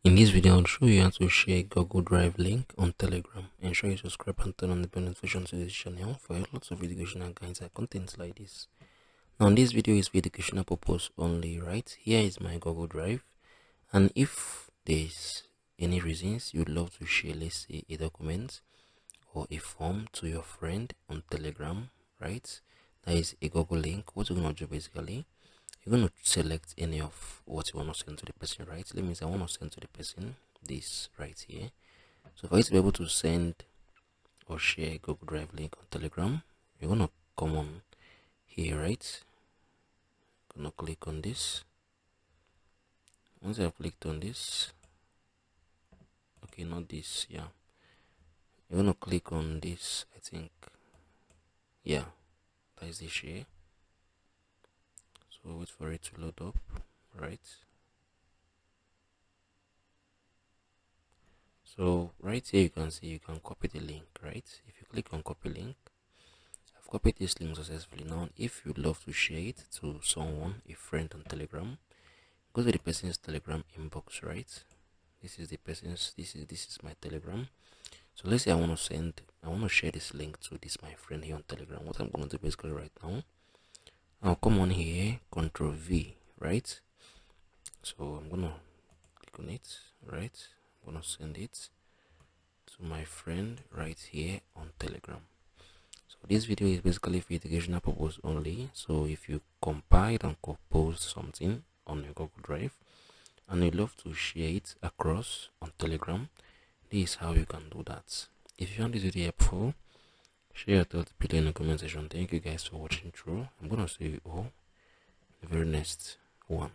In this video, I'll show you how to share a Google Drive link on Telegram. Ensure you subscribe and turn on the bell notification to this channel for lots of educational guides and content like this. Now, this video is for educational purpose only, right? Here is my Google Drive, and if there's any reasons you'd love to share, let's say a document or a form to your friend on Telegram, right? That is a Google link. What you're gonna do basically, you're going to select any of what you want to send to the person, right? Let me say I want to send to the person this right here. So for you to be able to send or share a Google Drive link on Telegram, you're going to come on here, right? Going to click on this. Once I've clicked on this, okay, not this, yeah, you're going to click on this, I think, yeah, that is the share. So wait for it to load up, right? So right here you can see you can copy the link, right? If you click on copy link, I've copied this link successfully. Now if you'd love to share it to someone, a friend on Telegram, go to the person's Telegram inbox, right? This is the person's, this is my Telegram. So let's say I want to share this link to this my friend here on Telegram. What I'm going to do basically right now, I'll come on here, Control V, right? So I'm gonna click on it, right? I'm gonna send it to my friend right here on Telegram. So this video is basically for educational purpose only. So if you compile and compose something on your Google Drive and you love to share it across on Telegram, this is how you can do that. If you found this video helpful, share your thoughts below in the comment section. Thank you guys for watching through. I'm gonna see you all in the very next one.